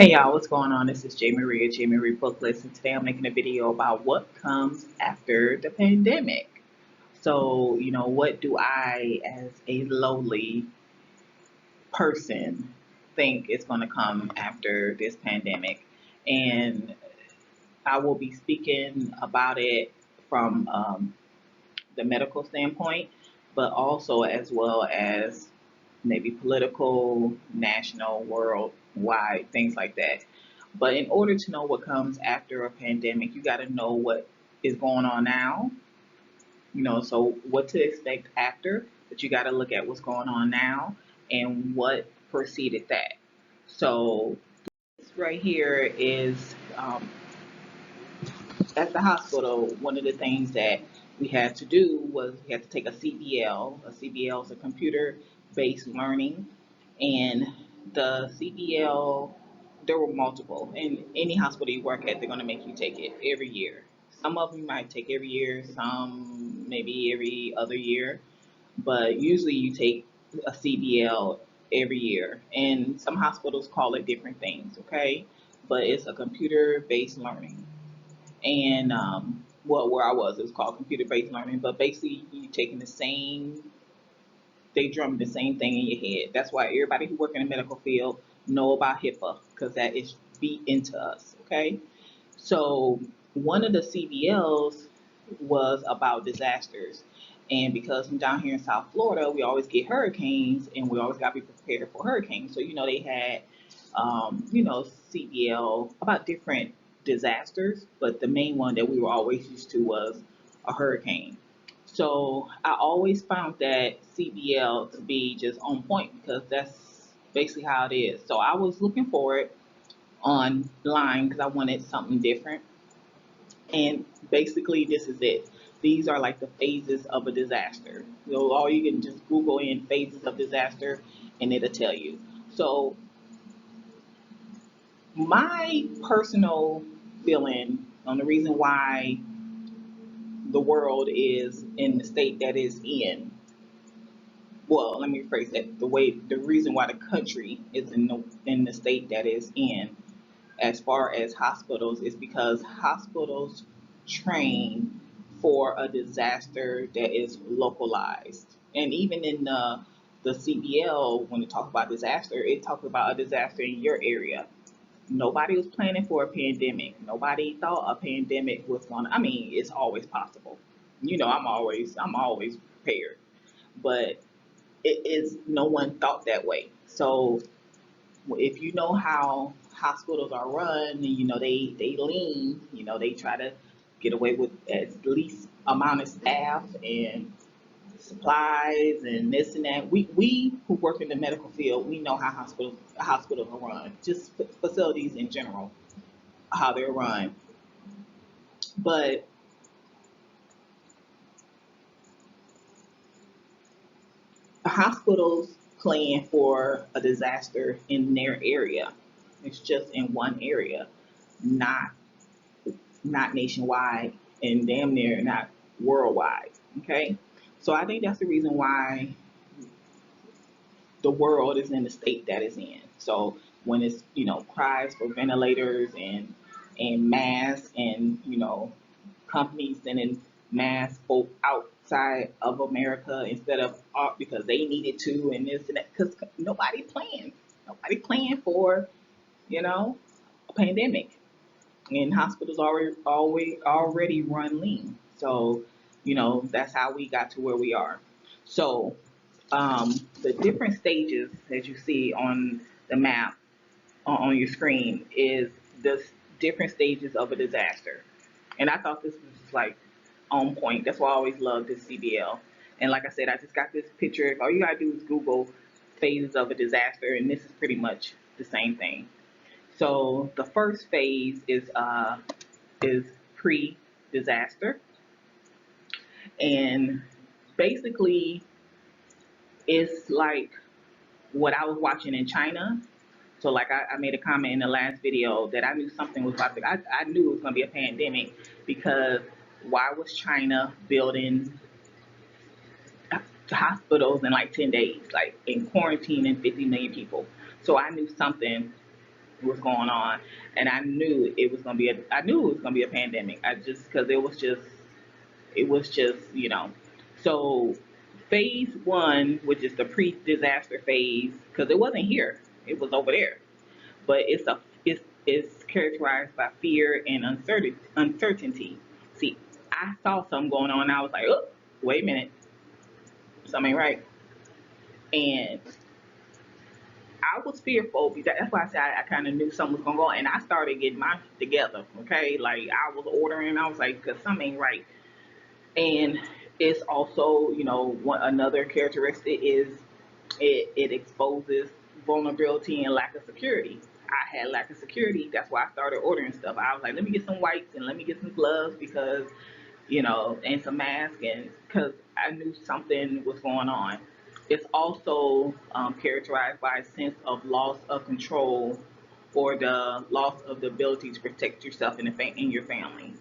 Hey y'all, what's going on? This is J Marie, J Marie Booklist, and today I'm making a video about what comes after the pandemic. So, what do I, as a lowly person, think is going to come after this pandemic? And I will be speaking about it from the medical standpoint, but also as well as maybe political, national, worldwide, things like that. But in order to know what comes after a pandemic, you got to know what is going on now, so what to expect after, but you got to look at what's going on now and what preceded that. So, this right here is at the hospital, one of the things that we had to do was we had to take a CBL. A CBL is a computer based learning. And the CBL, there were multiple. In any hospital you work at, they're going to make you take it every year. Some of them you might take every year, some maybe every other year. But usually you take a CBL every year. And some hospitals call it different things, okay? But it's a computer based learning. And well, where I was, it was called computer based learning. But basically, you taking the same, they drum the same thing in your head. That's why everybody who work in the medical field know about HIPAA because that is beat into us. Okay, so one of the CBLs was about disasters. And because I'm down here in South Florida, we always get hurricanes and we always got to be prepared for hurricanes. So, they had, CBL about different disasters, but the main one that we were always used to was a hurricane. So I always found that CBL to be just on point because that's basically how it is. So I was looking for it online because I wanted something different. And basically, this is it. These are like the phases of a disaster. All you can just Google in phases of disaster and it'll tell you. So, my personal feeling on the reason why the world is in the state that is in, well, let me rephrase that. The reason why the country is in the state that is in, as far as hospitals, is because hospitals train for a disaster that is localized. And even in the CBL, when it talks about disaster, it talks about a disaster in your area. Nobody was planning for a pandemic. Nobody thought a pandemic was going to, I mean, it's always possible. I'm always prepared. But it is, no one thought that way. So if you know how hospitals are run, and they lean, they try to get away with at least amount of staff and supplies and this and that. We who work in the medical field, we know how hospitals are run, just facilities in general, how they're run. But hospitals plan for a disaster in their area. It's just in one area, not nationwide and damn near not worldwide. Okay, so I think that's the reason why the world is in the state that it's in. So when it's cries for ventilators and masks and companies sending masks folk outside of America instead of because they needed to and this and that because nobody planned for you know a pandemic, and hospitals already run lean. So, that's how we got to where we are. So, the different stages as you see on the map on your screen is the different stages of a disaster. And I thought this was like on point. That's why I always loved this CBL. And like I said, I just got this picture. All you gotta do is Google phases of a disaster, and this is pretty much the same thing. So the first phase is pre-disaster, and basically it's like what I was watching in China. So like I made a comment in the last video that I knew something was about to. I knew it was going to be a pandemic because why was China building hospitals in like 10 days, like in quarantine and 50 million people? So I knew something was going on, and I knew it was gonna be a pandemic. I just because it was just So phase one, which is the pre-disaster phase, because it wasn't here, it was over there, but it's characterized by fear and uncertainty. See, I saw something going on, and I was like, oh, wait a minute, something ain't right, and I was fearful because that's why I said I kind of knew something was gonna go on, and I started getting my shit together. Okay, like I was ordering, I was like, because something ain't right. And it's also, another characteristic is it exposes vulnerability and lack of security. I had lack of security. That's why I started ordering stuff. I was like, let me get some wipes and let me get some gloves because, and some masks, and because I knew something was going on. It's also characterized by a sense of loss of control or the loss of the ability to protect yourself and your family.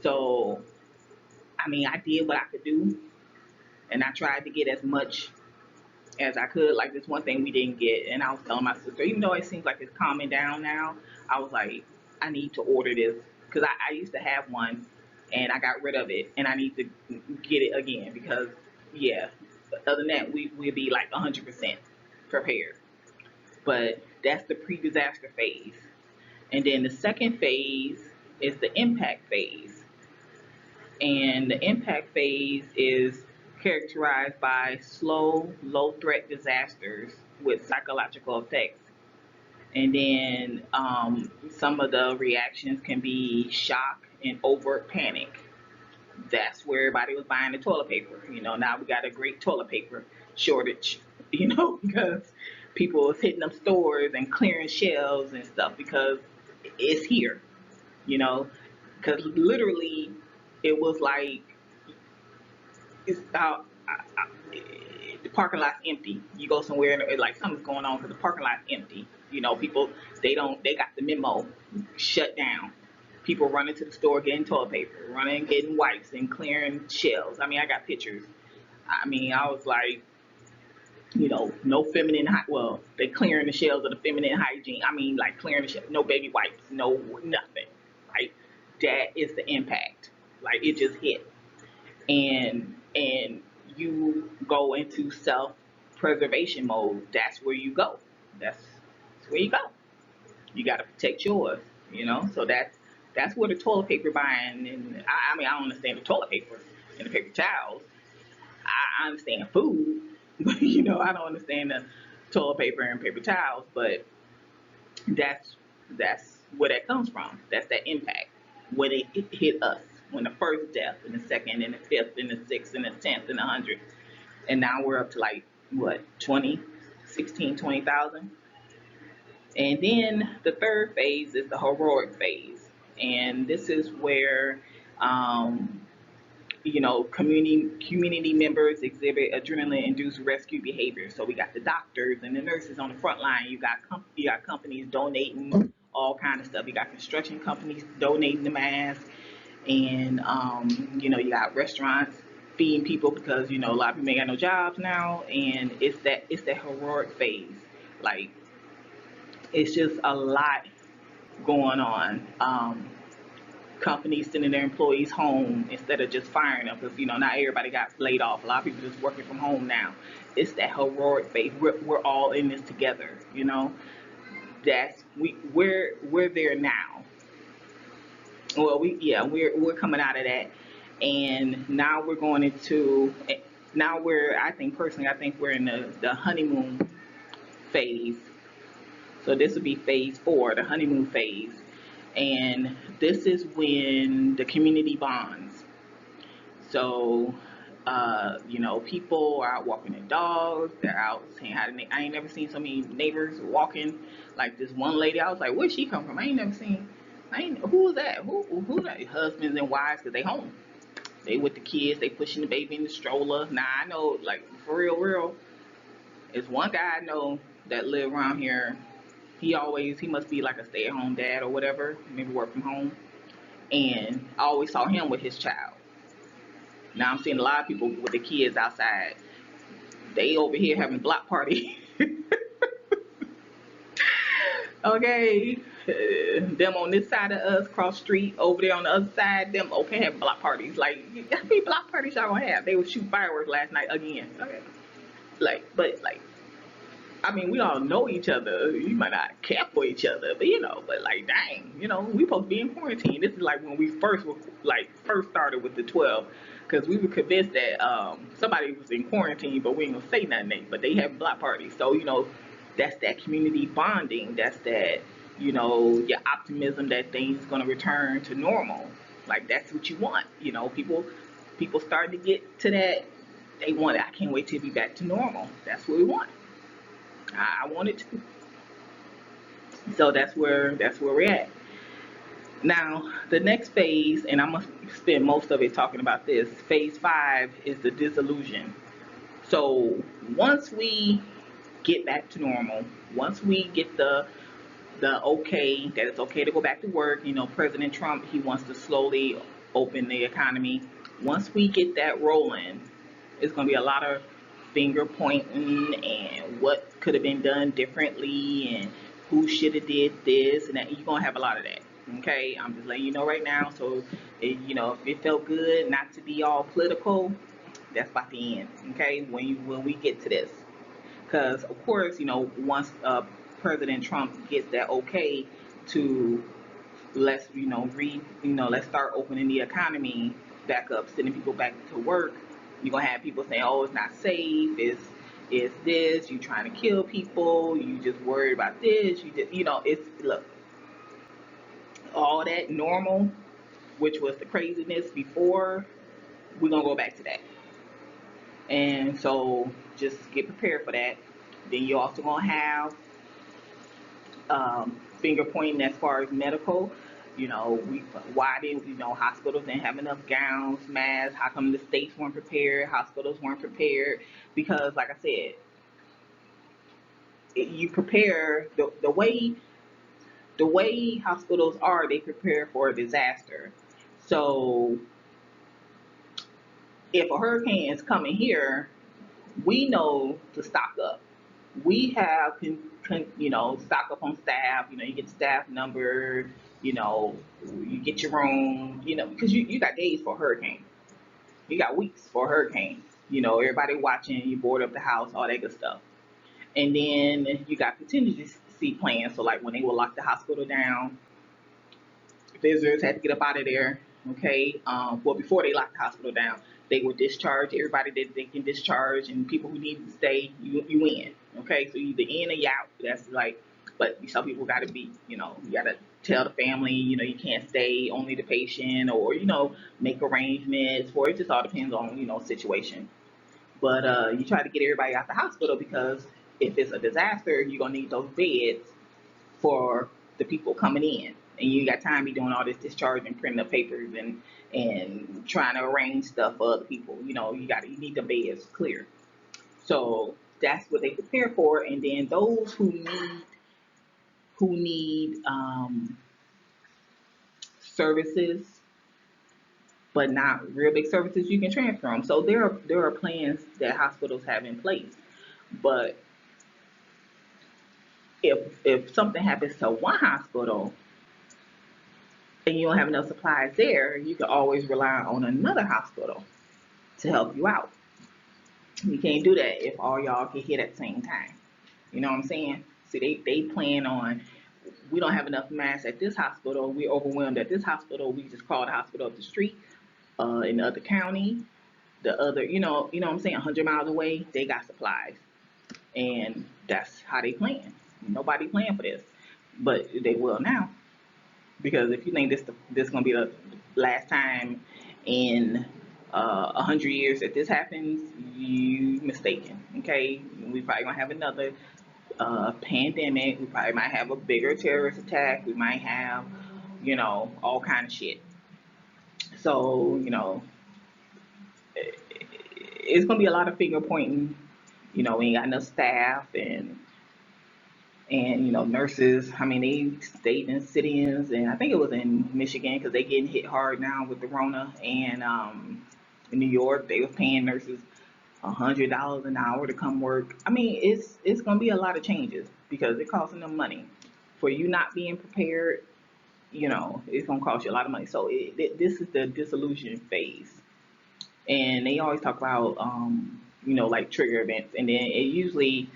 So, I mean, I did what I could do, and I tried to get as much as I could. Like this one thing we didn't get, and I was telling my sister, even though it seems like it's calming down now, I was like, I need to order this because I used to have one, and I got rid of it, and I need to get it again because, yeah. Other than that, we'll be like 100% prepared. But that's the pre-disaster phase, and then the second phase is the impact phase. And the impact phase is characterized by slow, low threat disasters with psychological effects. And then some of the reactions can be shock and overt panic. That's where everybody was buying the toilet paper. Now we got a great toilet paper shortage, because people was hitting up stores and clearing shelves and stuff because it's here, you know, because literally it was like it's out. The parking lot's empty. You go somewhere and like something's going on because the parking lot's empty. People they got the memo shut down. People running to the store getting toilet paper, running getting wipes and clearing shelves. I mean, I got pictures. I mean, I was like, no feminine, well, they clearing the shelves of the feminine hygiene. I mean, like clearing the shelves, no baby wipes, no nothing. Right? That is the impact. Like it just hit. And you go into self-preservation mode. That's where you go. That's where you go. You got to protect yours. So that's where the toilet paper buying, and I mean, I don't understand the toilet paper and the paper towels. I understand food, but I don't understand the toilet paper and paper towels. But that's that's where that comes from. That's that impact when it hit us. When the first death, and the second, and the fifth, and the sixth, and the 10th, and the 100th, and now we're up to like what 20, 16, 20,000. And then the third phase is the heroic phase, and this is where community members exhibit adrenaline-induced rescue behavior. So we got the doctors and the nurses on the front line. You got companies donating all kind of stuff. You got construction companies donating the masks, and you got restaurants feeding people because a lot of people ain't got no jobs now, and it's that heroic phase. Like it's just a lot going on. Companies sending their employees home instead of just firing them because not everybody got laid off. A lot of people just working from home now. It's that heroic phase. We're all in this together. That's we're there now. Well, we're coming out of that, and now we're going into I think personally, I think we're in the honeymoon phase. So this would be phase 4, the honeymoon phase. And this is when the community bonds. So, people are out walking their dogs. They're out saying hi to I ain't never seen so many neighbors walking. Like this one lady, I was like, where'd she come from? Who was that? Who that? Husbands and wives, because they home. They with the kids. They pushing the baby in the stroller. Now, I know, like, for real, it's one guy I know that live around here. He must be like a stay-at-home dad or whatever, maybe work from home. And I always saw him with his child. Now I'm seeing a lot of people with the kids outside. They over here having block party. Okay, them on this side of us, cross street, over there on the other side, them okay have block parties. Like, how many block parties y'all gonna have? They were shooting fireworks last night again. Okay, but I mean, we all know each other. You might not care for each other, but but like, dang, we supposed to be in quarantine. This is like when we first were first started with the 12, because we were convinced that somebody was in quarantine, but we ain't gonna say nothing. But they have block parties, so that's that community bonding. That's that your optimism that things gonna return to normal. Like that's what you want. People starting to get to that. They want it. I can't wait to be back to normal. That's what we want. I wanted to. So that's where we're at. Now, the next phase, and I'm gonna spend most of it talking about this. Phase 5 is the disillusion. So once we get back to normal, once we get the okay that it's okay to go back to work, President Trump, he wants to slowly open the economy. Once we get that rolling, it's gonna be a lot of finger pointing and what could have been done differently and who should have did this and that. You're gonna have a lot of that. Okay, I'm just letting you know right now. So, if it felt good not to be all political, that's about the end. Okay, when we get to this, because of course, once President Trump gets that okay to let's start opening the economy back up, sending people back to work. You're gonna have people saying, "Oh, it's not safe. It's this. You trying to kill people. You just worried about this. You just it's look all that normal, which was the craziness before. We're gonna go back to that, and so just get prepared for that. Then you're also gonna have finger pointing as far as medical. Why didn't hospitals didn't have enough gowns, masks? How come the states weren't prepared? Hospitals weren't prepared? Because, like I said, you prepare the way hospitals are. They prepare for a disaster. So if a hurricane is coming here, we know to stock up. We have stock up on staff. You get staff number. You get your own. Because you got days for a hurricane. You got weeks for a hurricane. Everybody watching. You board up the house, all that good stuff. And then you got contingency plans. So like when they will lock the hospital down, visitors had to get up out of there. Okay. Well, before they locked the hospital down, they would discharge everybody that they can discharge, and people who need to stay, you in. Okay. So you either in or you out. That's like, but some people got to be, you got to tell the family, you can't stay, only the patient, or make arrangements for it. Just all depends on situation. But you try to get everybody out the hospital because if it's a disaster, you're gonna need those beds for the people coming in, and you got time to be doing all this discharge and printing up papers and trying to arrange stuff for other people. You need the beds clear. So that's what they prepare for, and then those who need services, but not real big services, you can transfer them. So there are plans that hospitals have in place, but if something happens to one hospital and you don't have enough supplies there, you can always rely on another hospital to help you out. You can't do that if all y'all get hit at the same time. You know what I'm saying? See, they plan on, we don't have enough masks at this hospital. We're overwhelmed at this hospital. We just call the hospital up the street in the other county. The other, what I'm saying, 100 miles away, they got supplies. And that's how they plan. Nobody planned for this, but they will now. Because if you think this gonna be the last time in 100 years that this happens, you mistaken. Okay, we probably gonna have another pandemic. We probably might have a bigger terrorist attack. We might have, all kind of shit. So it's gonna be a lot of finger pointing. We ain't got enough staff and nurses. I mean, they stayed in sit-ins, and I think it was in Michigan because they getting hit hard now with the Rona, and in New York they was paying nurses $100 an hour to come work. I mean, it's gonna be a lot of changes because it costing them money. for you not being prepared, it's gonna cost you a lot of money. So this is the disillusion phase, and they always talk about like trigger events, and then it usually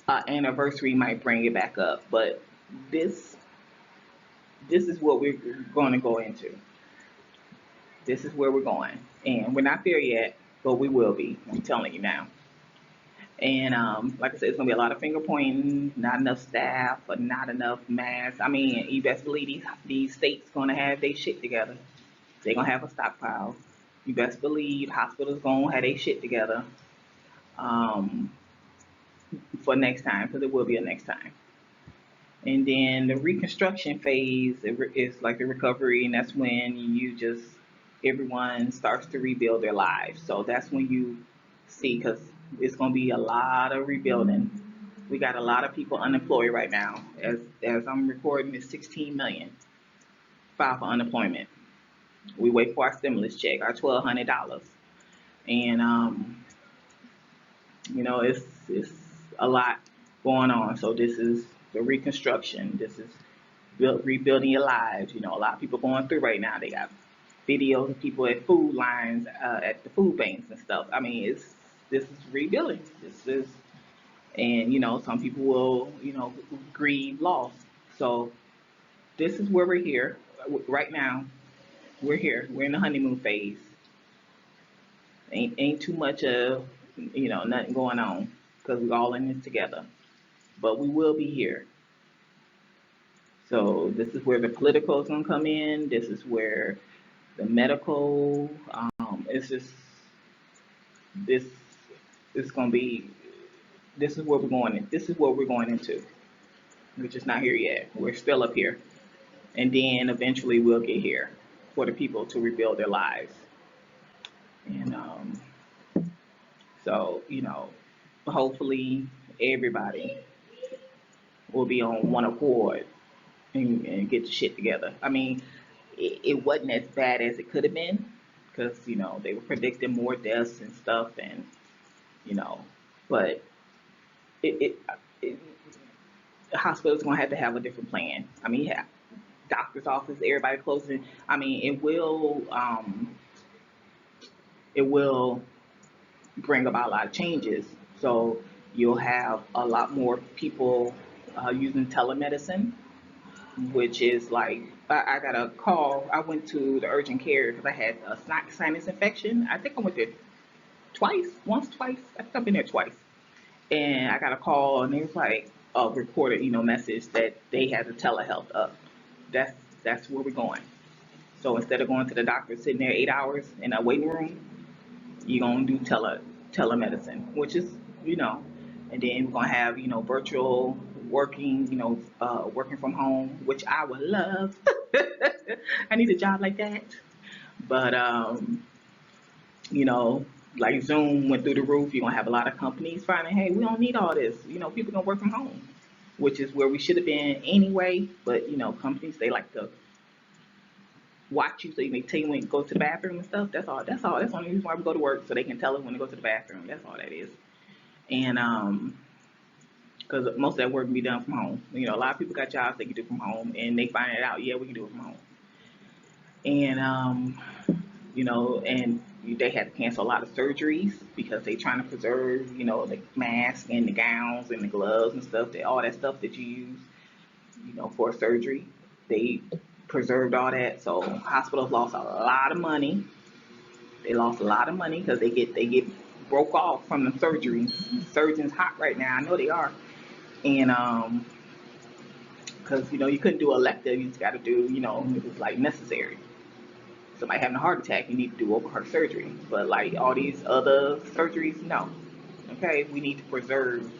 anniversary might bring it back up, but this this is what we're going to go into. This is where we're going, and we're not there yet, but we will be. I'm telling you now. And like I said, it's gonna be a lot of finger pointing, not enough staff, but not enough masks. I mean, you best believe these states gonna have their shit together. They're gonna have a stockpile. You best believe hospitals gonna have their shit together um, for next time, because it will be a next time. And then the reconstruction phase is like the recovery, and that's when everyone starts to rebuild their lives. So that's when you see, because it's going to be a lot of rebuilding. We got a lot of people unemployed right now. As I'm recording, it's 16 million filed for unemployment. We wait for our stimulus check, our $1,200, and it's a lot going on. So this is the reconstruction. This is rebuilding your lives. A lot of people going through right now. They got videos of people at food lines, at the food banks and stuff. I mean, this is rebuilding. This is, and some people will, grieve loss. So this is where we're here right now. We're here. We're in the honeymoon phase. Ain't too much of, nothing going on, because we're all in this together. But we will be here. So this is where the political is gonna come in. This is where the medical. It's just this. It's gonna be. This is where we're going. This is what we're going into. We're just not here yet. We're still up here, and then eventually we'll get here for the people to rebuild their lives. And so hopefully everybody will be on one accord and get the shit together. I mean, it wasn't as bad as it could have been, because they were predicting more deaths and stuff, and you know, but it the hospital's gonna have to have a different plan. I mean, yeah, doctor's office, everybody closing. I mean, it will bring about a lot of changes. So you'll have a lot more people using telemedicine, which is like, I got a call. I went to the urgent care because I had a sinus infection. I think I went there twice. I think I've been there twice. And I got a call, and it was like a recorded, message that they had the telehealth up. That's that's where we're going. So instead of going to the doctor, sitting there 8 hours in a waiting room, you're gonna do telemedicine, which is, you know, and then we're gonna have, virtual working, working from home, which I would love. I need a job like that. But you know, like Zoom went through the roof. You're gonna have a lot of companies finding, hey, we don't need all this. People gonna work from home, which is where we should have been anyway. But companies, they like to watch you, so they tell you when you go to the bathroom and stuff. That's all. That's all. That's the only reason why we go to work, so they can tell us when to go to the bathroom. That's all that is. And because most of that work can be done from home. A lot of people got jobs they can do from home, and they find it out. Yeah, we can do it from home. And and they had to cancel a lot of surgeries because they trying to preserve, the masks and the gowns and the gloves and stuff, all that stuff that you use, for surgery. They preserved all that. So hospitals lost a lot of money. They lost a lot of money because they get broke off from the surgeries. Surgeons hot right now. I know they are. And because you couldn't do elective, you just got to do, it was like necessary. Somebody having a heart attack, you need to do open heart surgery. But like all these other surgeries, no. Okay, we need to preserve.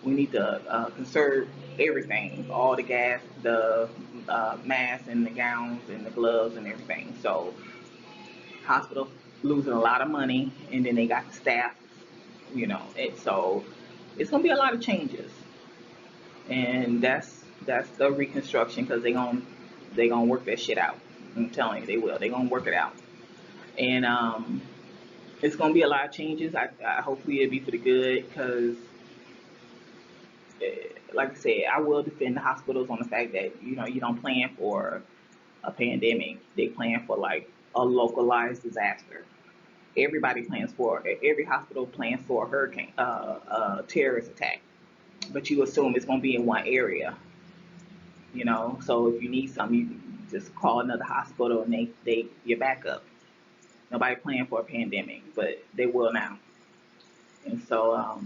We need to conserve everything, all the gas, the masks and the gowns and the gloves and everything. So hospitals losing a lot of money, and then they got the staff. So it's gonna be a lot of changes, and that's the reconstruction, because they gonna work that shit out. I'm telling you, they will. They gonna work it out, and it's gonna be a lot of changes. I hopefully it'll be for the good, because like I said, I will defend the hospitals on the fact that, you don't plan for a pandemic. They plan for like a localized disaster. Every hospital plans for a hurricane, terrorist attack, but you assume it's going to be in one area, So if you need something, you just call another hospital and they your backup. Nobody planned for a pandemic, but they will now. And so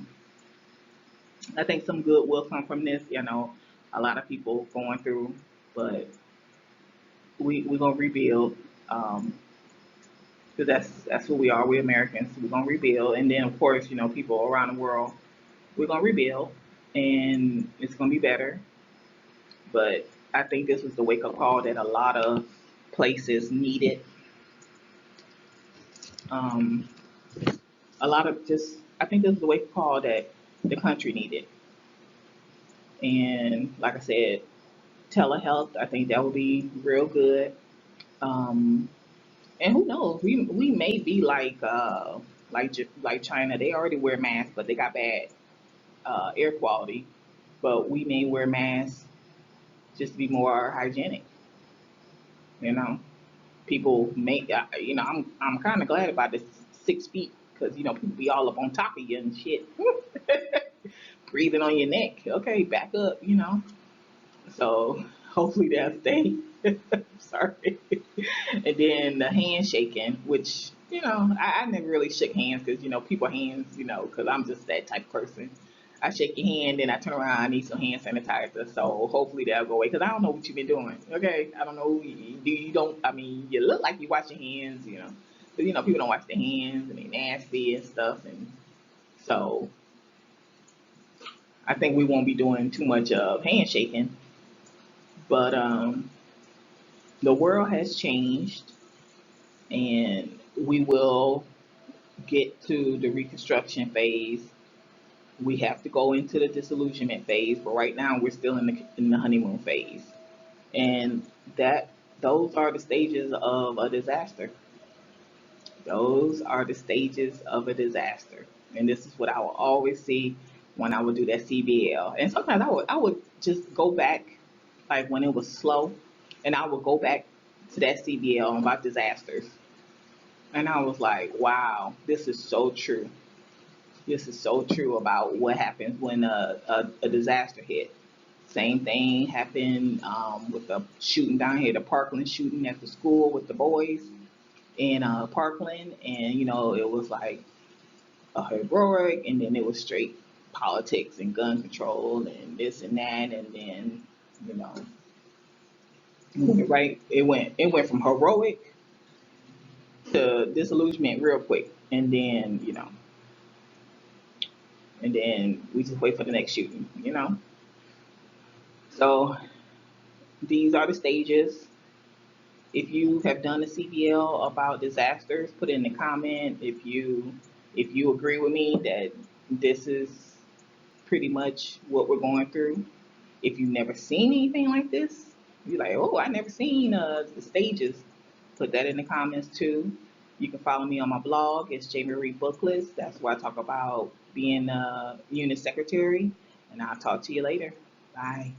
I think some good will come from this. A lot of people going through, but we're gonna rebuild. Because that's who we are. We're Americans. We're gonna rebuild, and then of course, people around the world, we're gonna rebuild, and it's gonna be better. But I think this was the wake up call that a lot of places needed. Um, a lot of just, I think this is the wake up call that the country needed. And like I said, telehealth, I think that would be real good. Um, and who knows, we may be like China. They already wear masks, but they got bad air quality. But we may wear masks just to be more hygienic. You know, people make I'm kind of glad about this 6 feet because people be all up on top of you and shit, breathing on your neck. Okay, back up. So hopefully they'll stay. Sorry. And then the handshaking, which I never really shook hands because people hands, because I'm just that type of person. I shake your hand, then I turn around. I need some hand sanitizer, so hopefully that'll go away. Because I don't know what you've been doing. Okay, I don't know. You don't. I mean, you look like you wash your hands, but people don't wash their hands and they nasty and stuff, and so I think we won't be doing too much of handshaking. But the world has changed, and we will get to the reconstruction phase. We have to go into the disillusionment phase, but right now we're still in the honeymoon phase, and that those are the stages of a disaster. Those are the stages of a disaster, and this is what I will always see when I would do that CBL. And sometimes I would just go back, like when it was slow, and I would go back to that CBL about disasters, and I was like, wow, this is so true. This is so true about what happens when a disaster hit. Same thing happened with the shooting down here, the Parkland shooting at the school with the boys in Parkland, and it was like a heroic, and then it was straight politics and gun control and this and that, and then you know, right, it went from heroic to disillusionment real quick, and then we just wait for the next shooting. So these are the stages. If you have done a CBL about disasters, put in the comment if you agree with me that this is pretty much what we're going through. If you've never seen anything like this, you're like, oh, I never seen the stages. Put that in the comments too. You can follow me on my blog. It's J. Marie Booklist. That's where I talk about being a unit secretary. And I'll talk to you later. Bye.